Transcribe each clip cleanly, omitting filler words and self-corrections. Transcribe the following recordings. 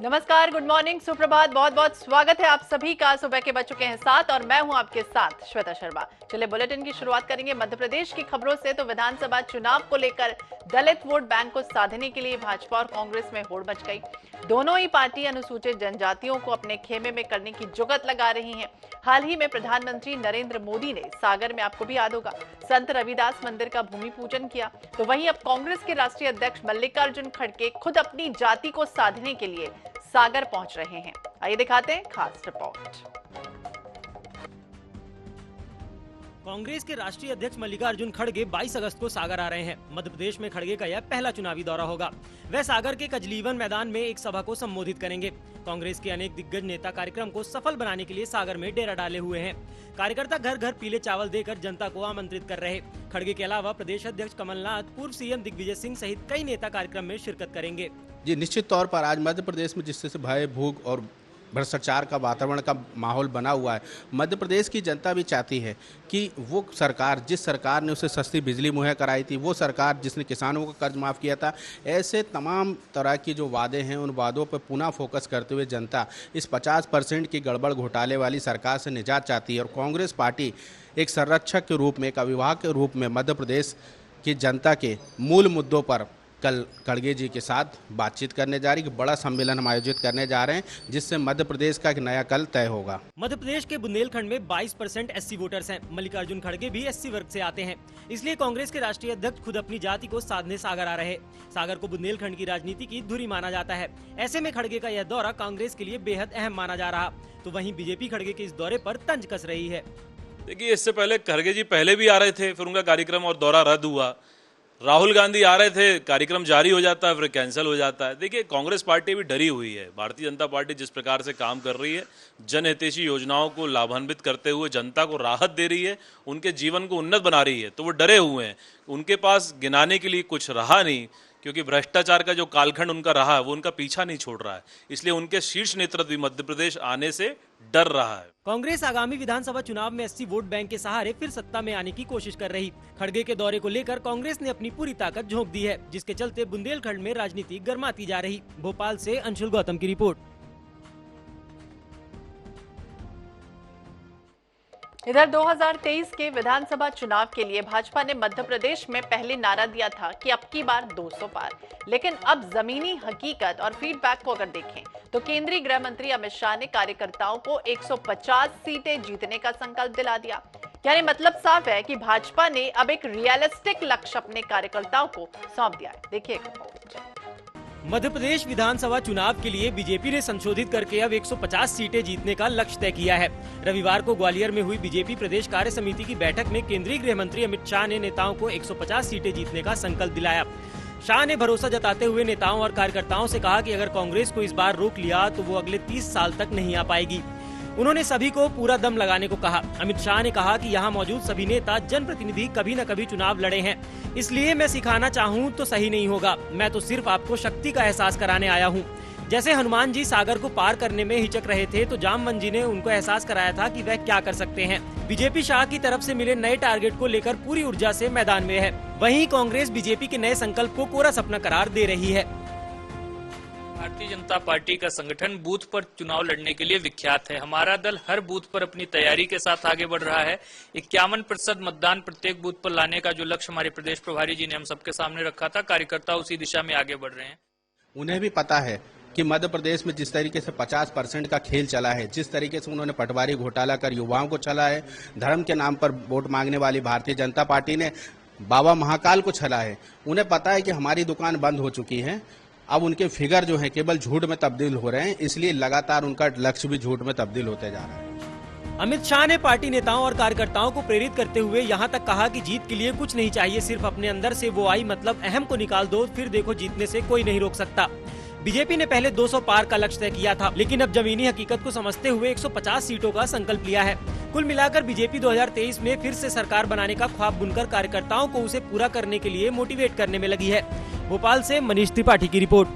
नमस्कार, good morning, सुप्रभात। बहुत बहुत स्वागत है आप सभी का। सुबह के बज चुके हैं 7 और मैं हूं आपके साथ श्वेता शर्मा। चलिए बुलेटिन की शुरुआत करेंगे मध्य प्रदेश की खबरों से। तो विधानसभा चुनाव को लेकर दलित वोट बैंक को साधने के लिए भाजपा और कांग्रेस में होड़ मच गई। दोनों ही पार्टी अनुसूचित जनजातियों को अपने खेमे में करने की जुगत लगा रही हैं। हाल ही में प्रधानमंत्री नरेंद्र मोदी ने सागर में, आपको भी याद होगा, संत रविदास मंदिर का भूमि पूजन किया। तो वहीं अब कांग्रेस के राष्ट्रीय अध्यक्ष मल्लिकार्जुन खड़गे खुद अपनी जाति को साधने के लिए सागर पहुंच रहे हैं। आइए दिखाते हैं खास रिपोर्ट। कांग्रेस के राष्ट्रीय अध्यक्ष मल्लिकार्जुन खड़गे 22 अगस्त को सागर आ रहे हैं। मध्य प्रदेश में खड़गे का यह पहला चुनावी दौरा होगा। वह सागर के कजलीवन मैदान में एक सभा को संबोधित करेंगे। कांग्रेस के अनेक दिग्गज नेता कार्यक्रम को सफल बनाने के लिए सागर में डेरा डाले हुए हैं। कार्यकर्ता घर घर पीले चावल देकर जनता को आमंत्रित कर रहे। खड़गे के अलावा प्रदेश अध्यक्ष कमलनाथ, पूर्व सीएम दिग्विजय सिंह सहित कई नेता कार्यक्रम में शिरकत करेंगे। जी, निश्चित तौर पर आज मध्य प्रदेश में जिस तरह से भय, भूख और भ्रष्टाचार का वातावरण का माहौल बना हुआ है, मध्य प्रदेश की जनता भी चाहती है कि वो सरकार, जिस सरकार ने उसे सस्ती बिजली मुहैया कराई थी, वो सरकार जिसने किसानों का कर्ज माफ़ किया था, ऐसे तमाम तरह की जो वादे हैं उन वादों पर पुनः फोकस करते हुए जनता इस 50% की गड़बड़ घोटाले वाली सरकार से निजात चाहती है। और कांग्रेस पार्टी एक संरक्षक के रूप में, एक अभिभावक के रूप में मध्य प्रदेश की जनता के मूल मुद्दों पर कल खड़गे जी के साथ बातचीत करने जा रही है। बड़ा सम्मेलन हम आयोजित करने जा रहे हैं जिससे मध्य प्रदेश का एक नया कल तय होगा। मध्य प्रदेश के बुंदेलखंड में 22% एससी वोटर्स हैं। मल्लिकार्जुन खड़गे भी एससी वर्ग से आते हैं। इसलिए कांग्रेस के राष्ट्रीय अध्यक्ष खुद अपनी जाति को साधने सागर आ रहे। सागर को बुंदेलखंड की राजनीति की धुरी माना जाता है। ऐसे में खड़गे का यह दौरा कांग्रेस के लिए बेहद अहम माना जा रहा। तो वहीं बीजेपी खड़गे के इस दौरे पर तंज कस रही है। देखिए, इससे पहले खड़गे जी पहले भी आ रहे थे, फिर उनका कार्यक्रम और दौरा रद्द हुआ। राहुल गांधी आ रहे थे, कार्यक्रम जारी हो जाता है, फिर कैंसिल हो जाता है। देखिए, कांग्रेस पार्टी भी डरी हुई है। भारतीय जनता पार्टी जिस प्रकार से काम कर रही है, जनहितैषी योजनाओं को लाभान्वित करते हुए जनता को राहत दे रही है, उनके जीवन को उन्नत बना रही है, तो वो डरे हुए हैं। उनके पास गिनाने के लिए कुछ रहा नहीं, क्योंकि भ्रष्टाचार का जो कालखंड उनका रहा है वो उनका पीछा नहीं छोड़ रहा है। इसलिए उनके शीर्ष नेतृत्व भी मध्य प्रदेश आने से डर रहा है। कांग्रेस आगामी विधानसभा चुनाव में 80 वोट बैंक के सहारे फिर सत्ता में आने की कोशिश कर रही। खड़गे के दौरे को लेकर कांग्रेस ने अपनी पूरी ताकत झोंक दी है, जिसके चलते बुंदेलखंड में राजनीति गर्माती जा रही। भोपाल से अंशुल गौतम की रिपोर्ट। इधर 2023 के विधानसभा चुनाव के लिए भाजपा ने मध्य प्रदेश में पहले नारा दिया था कि अब की बार 200 पार। लेकिन अब जमीनी हकीकत और फीडबैक को अगर देखें तो केंद्रीय गृह मंत्री अमित शाह ने कार्यकर्ताओं को 150 सीटें जीतने का संकल्प दिला दिया। यानी मतलब साफ है कि भाजपा ने अब एक रियलिस्टिक लक्ष्य अपने कार्यकर्ताओं को सौंप दिया है। देखिए मध्य प्रदेश विधानसभा चुनाव के लिए बीजेपी ने संशोधित करके अब 150 सीटें जीतने का लक्ष्य तय किया है। रविवार को ग्वालियर में हुई बीजेपी प्रदेश कार्य समिति की बैठक में केंद्रीय गृह मंत्री अमित शाह ने नेताओं को 150 सीटें जीतने का संकल्प दिलाया। शाह ने भरोसा जताते हुए नेताओं और कार्यकर्ताओं से कहा कि अगर कांग्रेस को इस बार रोक लिया तो वो अगले 30 साल तक नहीं आ पाएगी। उन्होंने सभी को पूरा दम लगाने को कहा। अमित शाह ने कहा कि यहाँ मौजूद सभी नेता जनप्रतिनिधि कभी न कभी चुनाव लड़े हैं, इसलिए मैं सिखाना चाहूँ तो सही नहीं होगा। मैं तो सिर्फ आपको शक्ति का एहसास कराने आया हूँ। जैसे हनुमान जी सागर को पार करने में हिचक रहे थे तो जामवंत जी ने उनको एहसास कराया था कि वह क्या कर सकते हैं। बीजेपी शाह की तरफ से मिले नए टारगेट को लेकर पूरी ऊर्जा से मैदान में है। वहीं कांग्रेस बीजेपी के नए संकल्प को कोरा सपना करार दे रही है। भारतीय जनता पार्टी का संगठन बूथ पर चुनाव लड़ने के लिए विख्यात है। हमारा दल हर बूथ पर अपनी तैयारी के साथ आगे बढ़ रहा है। 51% मतदान प्रत्येक बूथ पर लाने का जो लक्ष्य हमारे प्रदेश प्रभारी जी ने हम सबके सामने रखा था, कार्यकर्ता उसी दिशा में आगे बढ़ रहे हैं। उन्हें भी पता है कि मध्य प्रदेश में जिस तरीके से 50% का खेल चला है, जिस तरीके से उन्होंने पटवारी घोटाला कर युवाओं को छला है, धर्म के नाम पर वोट मांगने वाली भारतीय जनता पार्टी ने बाबा महाकाल को छला है, उन्हें पता है कि हमारी दुकान बंद हो चुकी है। अब उनके फिगर जो हैं केवल झूठ में तब्दील हो रहे हैं, इसलिए लगातार उनका लक्ष्य भी झूठ में तब्दील होते जा रहा है। अमित शाह ने पार्टी नेताओं और कार्यकर्ताओं को प्रेरित करते हुए यहाँ तक कहा कि जीत के लिए कुछ नहीं चाहिए, सिर्फ अपने अंदर से वो आई मतलब अहम को निकाल दो, फिर देखो जीतने से कोई नहीं रोक सकता। बीजेपी ने पहले 200 पार का लक्ष्य तय किया था, लेकिन अब जमीनी हकीकत को समझते हुए 150 सीटों का संकल्प लिया है। कुल मिलाकर बीजेपी 2023 में फिर से सरकार बनाने का ख्वाब बुनकर कार्यकर्ताओं को उसे पूरा करने के लिए मोटिवेट करने में लगी है। भोपाल से मनीष त्रिपाठी की रिपोर्ट।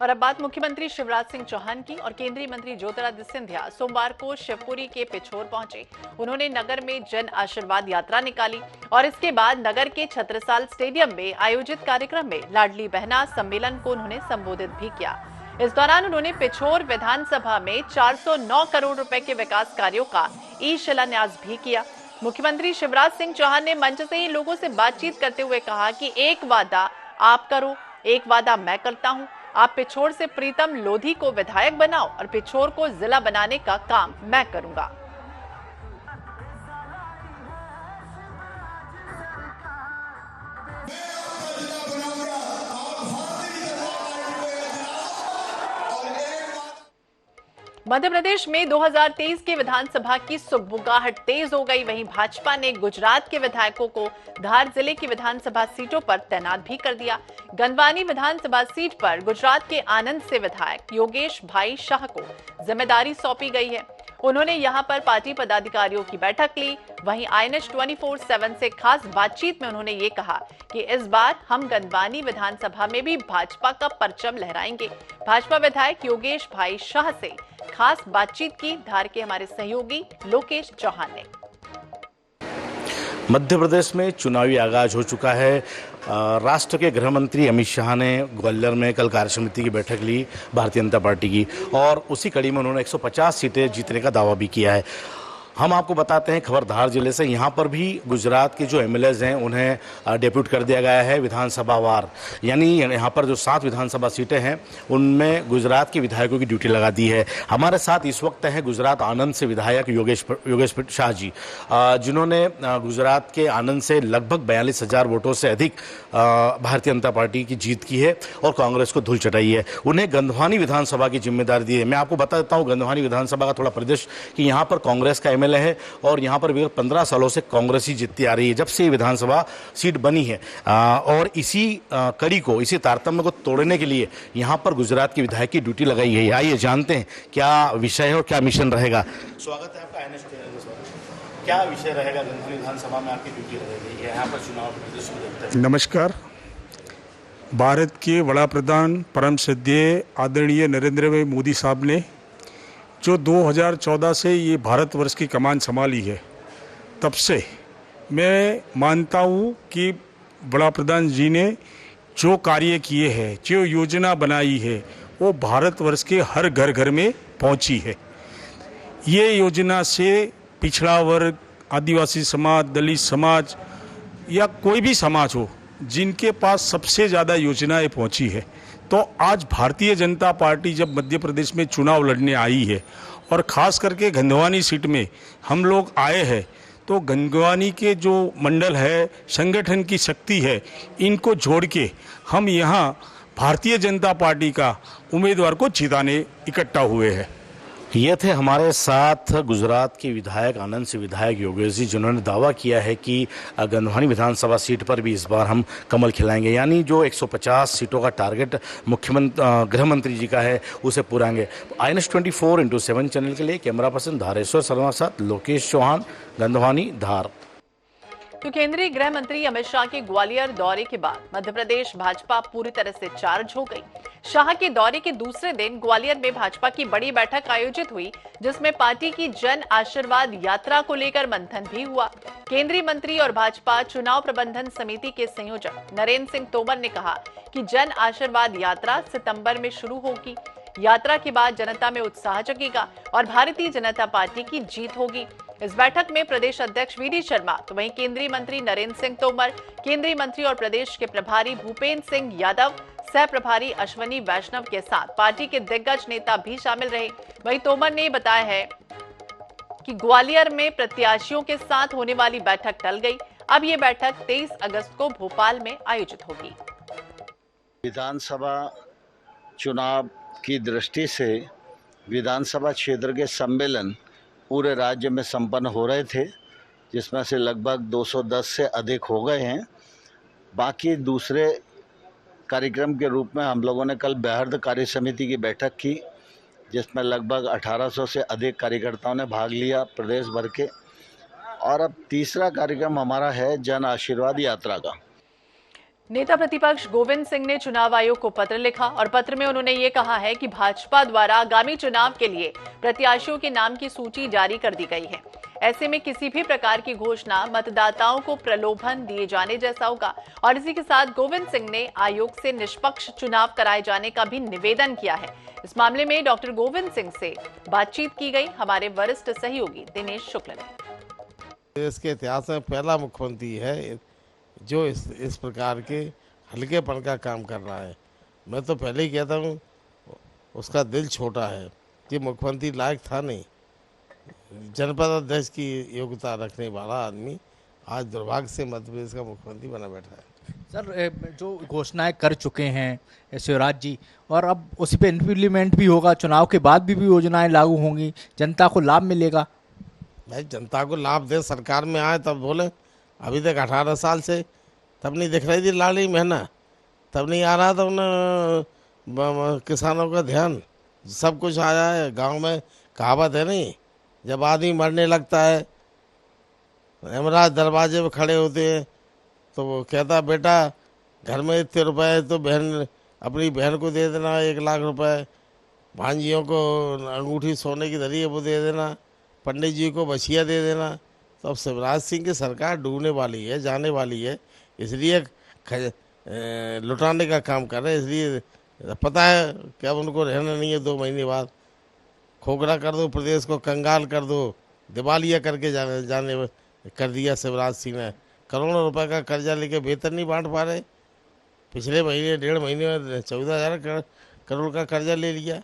और अब बात मुख्यमंत्री शिवराज सिंह चौहान की और केंद्रीय मंत्री ज्योतिरादित्य सिंधिया सोमवार को शिवपुरी के पिछोर पहुंचे। उन्होंने नगर में जन आशीर्वाद यात्रा निकाली और इसके बाद नगर के छत्रसाल स्टेडियम में आयोजित कार्यक्रम में लाडली बहना सम्मेलन को उन्होंने संबोधित भी किया। इस दौरान उन्होंने पिछोर विधानसभा में 409 करोड़ रुपए के विकास कार्यों का ई शिलान्यास भी किया। मुख्यमंत्री शिवराज सिंह चौहान ने मंच से ही लोगों से बातचीत करते हुए कहा कि एक वादा आप करो, एक वादा मैं करता हूं। आप पिछोर से प्रीतम लोधी को विधायक बनाओ और पिछोर को जिला बनाने का काम मैं करूंगा। मध्य प्रदेश में 2023 के विधानसभा की सुगबुगाहट तेज हो गई। वहीं भाजपा ने गुजरात के विधायकों को धार जिले की विधानसभा सीटों पर तैनात भी कर दिया। गंदवानी विधानसभा सीट पर गुजरात के आनंद से विधायक योगेश भाई शाह को जिम्मेदारी सौंपी गई है। उन्होंने यहां पर पार्टी पदाधिकारियों की बैठक ली। वहीं INS 24/7 से खास बातचीत में उन्होंने ये कहा कि इस बार हम गंदवानी विधानसभा में भी भाजपा का परचम लहराएंगे। भाजपा विधायक योगेश भाई शाह से खास बातचीत की धार के हमारे सहयोगी लोकेश चौहान ने। मध्य प्रदेश में चुनावी आगाज हो चुका है। राष्ट्र के गृह मंत्री अमित शाह ने ग्वालियर में कल कार्यसमिति की बैठक ली भारतीय जनता पार्टी की, और उसी कड़ी में उन्होंने 150 सीटें जीतने का दावा भी किया है। हम आपको बताते हैं खबर धार जिले से। यहाँ पर भी गुजरात के जो MLAs हैं उन्हें डेप्यूट कर दिया गया है विधानसभा वार, यानी यहाँ पर जो 7 विधानसभा सीटें हैं उनमें गुजरात के विधायकों की ड्यूटी लगा दी है। हमारे साथ इस वक्त हैं गुजरात आनंद से विधायक योगेश शाह जी, जिन्होंने गुजरात के आनंद से लगभग 42,000 वोटों से अधिक भारतीय जनता पार्टी की जीत की है और कांग्रेस को धूल चटाई है। उन्हें गंधवानी विधानसभा की जिम्मेदारी दी है। मैं आपको बता देता हूँ गंधवानी विधानसभा का थोड़ा परिदृश्य कि यहाँ पर कांग्रेस का MLA है और यहाँ पर विगत 15 सालों से कांग्रेस ही जीतती आ रही है जब से विधानसभा सीट बनी है। और इसी कड़ी को, इसी तारतम्य को तोड़ने के लिए यहाँ पर गुजरात के विधायक की ड्यूटी लगाई है। आइए जानते हैं क्या विषय है और क्या मिशन रहेगा। स्वागत है आपका INS। क्या विषय रहेगा गंधवानी विधानसभा में आपकी ड्यूटी रहेगी, यहाँ पर चुनाव? नमस्कार। भारत के वड़ा प्रधान परम श्रद्धेय आदरणीय नरेंद्र भाई मोदी साहब ने जो 2014 से ये भारतवर्ष की कमान संभाली है, तब से मैं मानता हूँ कि बड़ा प्रधान जी ने जो कार्य किए हैं, जो योजना बनाई है, वो भारतवर्ष के हर घर घर में पहुँची है। ये योजना से पिछड़ा वर्ग, आदिवासी समाज, दलित समाज या कोई भी समाज हो, जिनके पास सबसे ज़्यादा योजनाएं पहुंची है, तो आज भारतीय जनता पार्टी जब मध्य प्रदेश में चुनाव लड़ने आई है और ख़ास करके गंधवानी सीट में हम लोग आए हैं, तो गंधवानी के जो मंडल है, संगठन की शक्ति है, इनको जोड़ के हम यहाँ भारतीय जनता पार्टी का उम्मीदवार को जिताने इकट्ठा हुए हैं। ये थे हमारे साथ गुजरात के विधायक आनंद से विधायक योगेश जी, जिन्होंने दावा किया है कि गंधवानी विधानसभा सीट पर भी इस बार हम कमल खिलाएंगे, यानी जो 150 सीटों का टारगेट गृह मंत्री जी का है उसे पूराएंगे। INS 24/7 चैनल के लिए कैमरा पर्सन धारेश्वर शर्मा साथ लोकेश चौहान, गंधवानी, धार। तो केंद्रीय गृह मंत्री अमित शाह के ग्वालियर दौरे के बाद मध्य प्रदेश भाजपा पूरी तरह से चार्ज हो गई। शाह के दौरे के दूसरे दिन ग्वालियर में भाजपा की बड़ी बैठक आयोजित हुई, जिसमें पार्टी की जन आशीर्वाद यात्रा को लेकर मंथन भी हुआ। केंद्रीय मंत्री और भाजपा चुनाव प्रबंधन समिति के संयोजक नरेंद्र सिंह तोमर ने कहा कि जन आशीर्वाद यात्रा सितंबर में शुरू होगी। यात्रा के बाद जनता में उत्साह जगेगा और भारतीय जनता पार्टी की जीत होगी। इस बैठक में प्रदेश अध्यक्ष VD शर्मा, तो वहीं केंद्रीय मंत्री नरेंद्र सिंह तोमर, केंद्रीय मंत्री और प्रदेश के प्रभारी भूपेंद्र सिंह यादव, सह प्रभारी अश्वनी वैष्णव के साथ पार्टी के दिग्गज नेता भी शामिल रहे। वहीं तोमर ने बताया है कि ग्वालियर में प्रत्याशियों के साथ होने वाली बैठक टल गई। अब ये बैठक 23 अगस्त को भोपाल में आयोजित होगी। विधानसभा चुनाव की दृष्टि से विधानसभा क्षेत्र के सम्मेलन पूरे राज्य में संपन्न हो रहे थे, जिसमें से लगभग 210 से अधिक हो गए हैं। बाकी दूसरे कार्यक्रम के रूप में हम लोगों ने कल बेहद कार्य समिति की बैठक की, जिसमें लगभग 1800 से अधिक कार्यकर्ताओं ने भाग लिया प्रदेश भर के। और अब तीसरा कार्यक्रम हमारा है जन आशीर्वाद यात्रा का। नेता प्रतिपक्ष गोविंद सिंह ने चुनाव आयोग को पत्र लिखा और पत्र में उन्होंने ये कहा है कि भाजपा द्वारा आगामी चुनाव के लिए प्रत्याशियों के नाम की सूची जारी कर दी गई है। ऐसे में किसी भी प्रकार की घोषणा मतदाताओं को प्रलोभन दिए जाने जैसा होगा और इसी के साथ गोविंद सिंह ने आयोग से निष्पक्ष चुनाव कराए जाने का भी निवेदन किया है। इस मामले में डॉक्टर गोविंद सिंह से बातचीत की गई। हमारे वरिष्ठ सहयोगी दिनेश शुक्ल ने। देश के इतिहास में पहला मुख्यमंत्री है जो इस प्रकार के हल्केपन का काम कर रहा है। मैं तो पहले ही कहता हूँ उसका दिल छोटा है कि मुख्यमंत्री लायक था नहीं। जनपद अध्यक्ष की योग्यता रखने वाला आदमी आज दुर्भाग्य से मध्य प्रदेश का मुख्यमंत्री बना बैठा है। सर, जो घोषणाएं कर चुके हैं शिवराज जी और अब उसी पे इम्प्लीमेंट भी होगा, चुनाव के बाद भी योजनाएं लागू होंगी, जनता को लाभ मिलेगा। भाई जनता को लाभ दे, सरकार में आए तब बोले। अभी तक 18 साल से तब नहीं दिख रही थी लाडली महीना, तब नहीं आ रहा था उन किसानों का ध्यान। सब कुछ आया है। गांव में कहावत है नहीं, जब आदमी मरने लगता है यमराज दरवाजे पे खड़े होते हैं तो वो कहता बेटा घर में इतने रुपए तो बहन अपनी बहन को दे देना, 1 लाख रुपए, भांजियों को अंगूठी सोने की धरी है वो दे देना, पंडित जी को बछिया दे देना। तो अब शिवराज सिंह की सरकार डूबने वाली है, जाने वाली है, इसलिए लुटाने का काम कर रहे हैं। इसलिए पता है कि अब उनको रहना नहीं है। 2 महीने बाद खोखला कर दो, प्रदेश को कंगाल कर दो, दिवालिया करके जाने कर दिया शिवराज सिंह ने। करोड़ों रुपए का कर्जा लेके वेतन नहीं बांट पा रहे। पिछले महीने 1.5 महीने में 14,000 करोड़ का कर्जा ले लिया।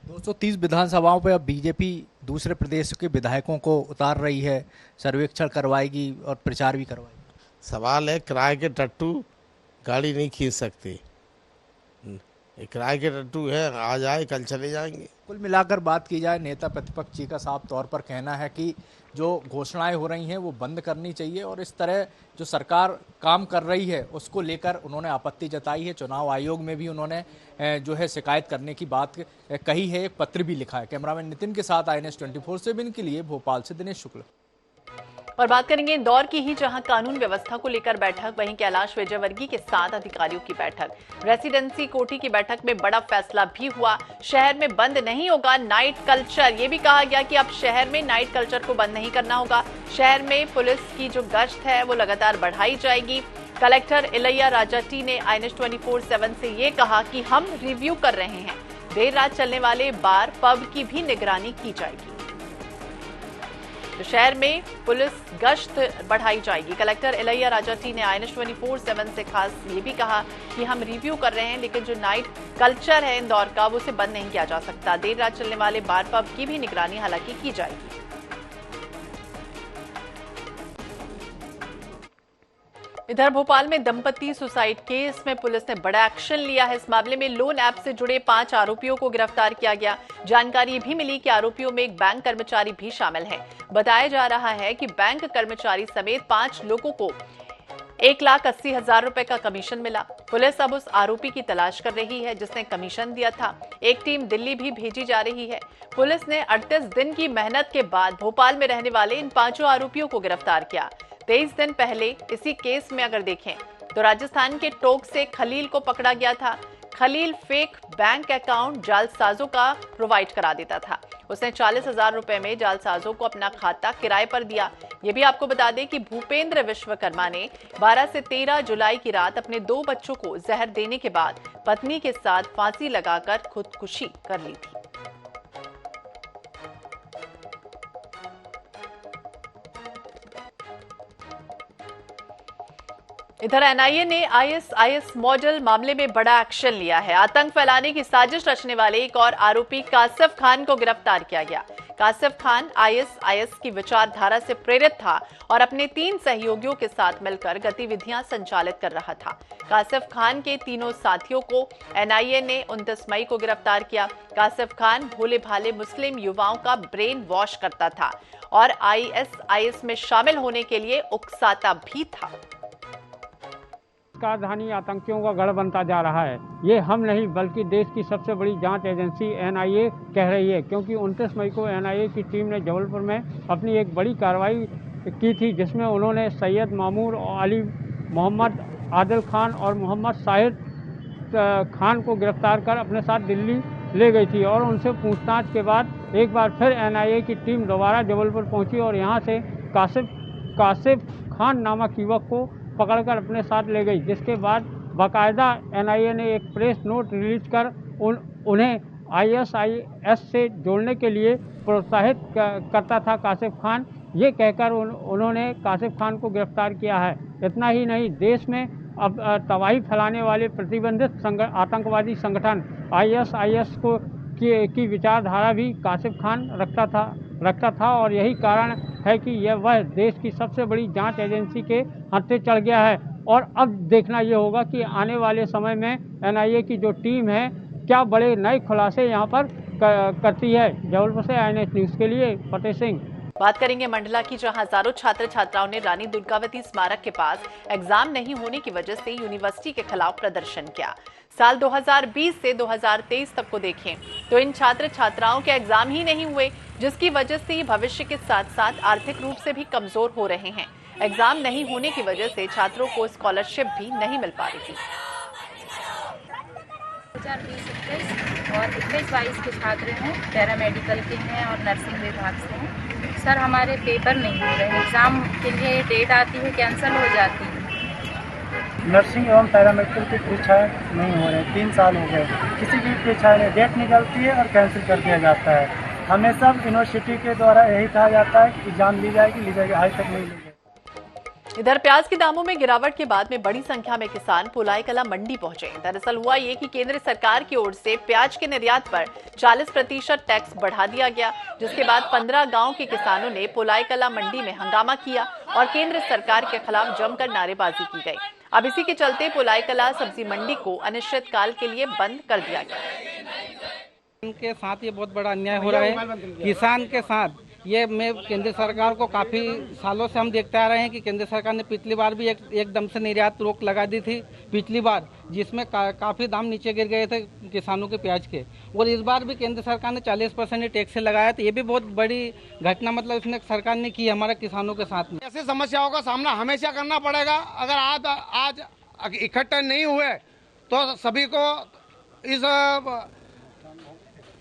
230 विधानसभाओं पे अब बीजेपी दूसरे प्रदेश के विधायकों को उतार रही है, सर्वेक्षण करवाएगी और प्रचार भी करवाएगी। सवाल है, किराए के टट्टू गाड़ी नहीं खींच सकते। किराए के टट्टू है, आज आए कल चले जाएंगे। कुल मिलाकर बात की जाए, नेता प्रतिपक्ष जी का साफ तौर पर कहना है कि जो घोषणाएं हो रही हैं वो बंद करनी चाहिए और इस तरह जो सरकार काम कर रही है उसको लेकर उन्होंने आपत्ति जताई है। चुनाव आयोग में भी उन्होंने जो है शिकायत करने की बात कही है, एक पत्र भी लिखा है। कैमरामैन नितिन के साथ INS 24/7 के लिए भोपाल से दिनेश शुक्ल। और बात करेंगे इंदौर की ही, जहां कानून व्यवस्था को लेकर बैठक, वहीं कैलाश विजयवर्गीय के साथ अधिकारियों की बैठक। रेसिडेंसी कोठी की बैठक में बड़ा फैसला भी हुआ। शहर में बंद नहीं होगा नाइट कल्चर। ये भी कहा गया कि अब शहर में नाइट कल्चर को बंद नहीं करना होगा। शहर में पुलिस की जो गश्त है वो लगातार बढ़ाई जाएगी। कलेक्टर इलैया राजा टी ने INS 24/7 से ये कहा कि हम रिव्यू कर रहे हैं। देर रात चलने वाले बार पब की भी निगरानी की जाएगी। तो शहर में पुलिस गश्त बढ़ाई जाएगी। कलेक्टर इलैया राजा टी ने INS 24/7 से खास ये भी कहा कि हम रिव्यू कर रहे हैं, लेकिन जो नाइट कल्चर है इंदौर का वो उसे बंद नहीं किया जा सकता। देर रात चलने वाले बार पब की भी निगरानी हालांकि की जाएगी। इधर भोपाल में दंपति सुसाइड केस में पुलिस ने बड़ा एक्शन लिया है। इस मामले में लोन ऐप से जुड़े 5 आरोपियों को गिरफ्तार किया गया। जानकारी भी मिली कि आरोपियों में एक बैंक कर्मचारी भी शामिल है। बताया जा रहा है कि बैंक कर्मचारी समेत 5 लोगों को 1,80,000 रुपए का कमीशन मिला। पुलिस अब उस आरोपी की तलाश कर रही है जिसने कमीशन दिया था। एक टीम दिल्ली भी भेजी जा रही है। पुलिस ने 38 दिन की मेहनत के बाद भोपाल में रहने वाले इन 5 आरोपियों को गिरफ्तार किया। 23 दिन पहले इसी केस में अगर देखें तो राजस्थान के टोंक से खलील को पकड़ा गया था। खलील फेक बैंक अकाउंट जालसाजों का प्रोवाइड करा देता था। उसने 40,000 रुपए में जालसाजों को अपना खाता किराए पर दिया। ये भी आपको बता दें कि भूपेंद्र विश्वकर्मा ने 12 से 13 जुलाई की रात अपने 2 बच्चों को जहर देने के बाद पत्नी के साथ फांसी लगाकर खुदकुशी कर ली थी। इधर NIA ने ISIS मॉडल मामले में बड़ा एक्शन लिया है। आतंक फैलाने की साजिश रचने वाले एक और आरोपी कासिफ खान को गिरफ्तार किया गया। कासिफ खान ISIS की विचारधारा से प्रेरित था और अपने 3 सहयोगियों के साथ मिलकर गतिविधियां संचालित कर रहा था। कासिफ खान के तीनों साथियों को NIA ने 29 मई को गिरफ्तार किया। कासिफ खान भोले भाले मुस्लिम युवाओं का ब्रेन वॉश करता था और ISIS में शामिल होने के लिए उकसाता भी था। राजधानी आतंकियों का गढ़ बनता जा रहा है। ये हम नहीं बल्कि देश की सबसे बड़ी जांच एजेंसी NIA कह रही है, क्योंकि 29 मई को NIA की टीम ने जबलपुर में अपनी एक बड़ी कार्रवाई की थी जिसमें उन्होंने सैयद मामूर और अली मोहम्मद आदिल खान और मोहम्मद शाहिद खान को गिरफ्तार कर अपने साथ दिल्ली ले गई थी और उनसे पूछताछ के बाद एक बार फिर एनआईए की टीम दोबारा जबलपुर पहुंची और यहां से कासिफ खान नामक युवक को पकड़कर अपने साथ ले गई, जिसके बाद बाकायदा एनआईए ने एक प्रेस नोट रिलीज कर उन्हें आईएसआईएस से जोड़ने के लिए प्रोत्साहित करता था कासिफ खान, ये कहकर उन्होंने कासिफ खान को गिरफ्तार किया है। इतना ही नहीं, देश में अब तबाही फैलाने वाले प्रतिबंधित आतंकवादी संगठन आईएसआईएस की विचारधारा भी कासिफ खान रखता था और यही कारण है कि वह देश की सबसे बड़ी जांच एजेंसी के हत्थे चढ़ गया है। और अब देखना ये होगा कि आने वाले समय में एनआईए की जो टीम है क्या बड़े नए खुलासे यहाँ पर करती है। जबलपुर से INH न्यूज़ के लिए फतेह सिंह। बात करेंगे मंडला की, जहां हजारों छात्र छात्राओं ने रानी दुर्गावती स्मारक के पास एग्जाम नहीं होने की वजह से यूनिवर्सिटी के खिलाफ प्रदर्शन किया। साल 2020 से 2023 तक को देखें तो इन छात्र छात्राओं के एग्जाम ही नहीं हुए, जिसकी वजह से भविष्य के साथ साथ आर्थिक रूप से भी कमजोर हो रहे हैं। एग्जाम नहीं होने की वजह से छात्रों को स्कॉलरशिप भी नहीं मिल पा रही थी। 2020-21 और 21-22 के छात्र हैं, पैरामेडिकल के हैं और नर्सिंग विभाग से हैं। सर हमारे पेपर नहीं हो रहे हैं, एग्ज़ाम के लिए डेट आती है कैंसिल हो जाती है। नर्सिंग एवं पैरामेडिकल की परीक्षाएं नहीं हो रही, 3 साल हो गए। किसी भी परीक्षा में डेट निकलती है और कैंसिल कर दिया जाता है। हमें सब यूनिवर्सिटी के द्वारा यही कहा जाता है कि एग्जाम ली जाएगी, आज तक नहीं ली। इधर प्याज के दामों में गिरावट के बाद में बड़ी संख्या में किसान पोलाई कला मंडी पहुंचे। दरअसल हुआ ये कि केंद्र सरकार की ओर से प्याज के निर्यात पर 40% टैक्स बढ़ा दिया गया, जिसके बाद 15 गांव के किसानों ने पोलाई कला मंडी में हंगामा किया और केंद्र सरकार के खिलाफ जमकर नारेबाजी की गई। अब इसी के चलते पोलाई कला सब्जी मंडी को अनिश्चितकाल के लिए बंद कर दिया गया। के साथ ये बहुत बड़ा अन्याय हो रहा है किसान के साथ। ये मैं केंद्र सरकार को काफ़ी सालों से हम देखते आ रहे हैं कि केंद्र सरकार ने पिछली बार भी एकदम से निर्यात रोक लगा दी थी पिछली बार, जिसमें काफ़ी दाम नीचे गिर गए थे किसानों के प्याज के। और इस बार भी केंद्र सरकार ने 40% टैक्स लगाया, तो ये भी बहुत बड़ी घटना मतलब इसने सरकार ने की हमारे किसानों के साथ में। ऐसी समस्याओं का सामना हमेशा करना पड़ेगा। अगर आज इकट्ठे नहीं हुए तो सभी को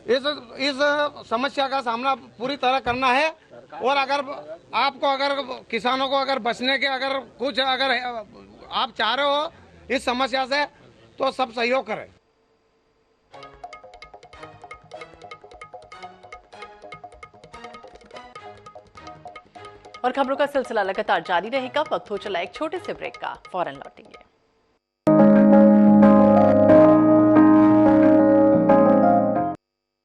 इस समस्या का सामना पूरी तरह करना है। और अगर किसानों को अगर बचने के अगर आप चाह रहे हो इस समस्या से, तो सब सहयोग करें। और खबरों का सिलसिला लगातार जारी रहेगा। वक्त हो चला एक छोटे से ब्रेक का, फौरन लौटेंगे।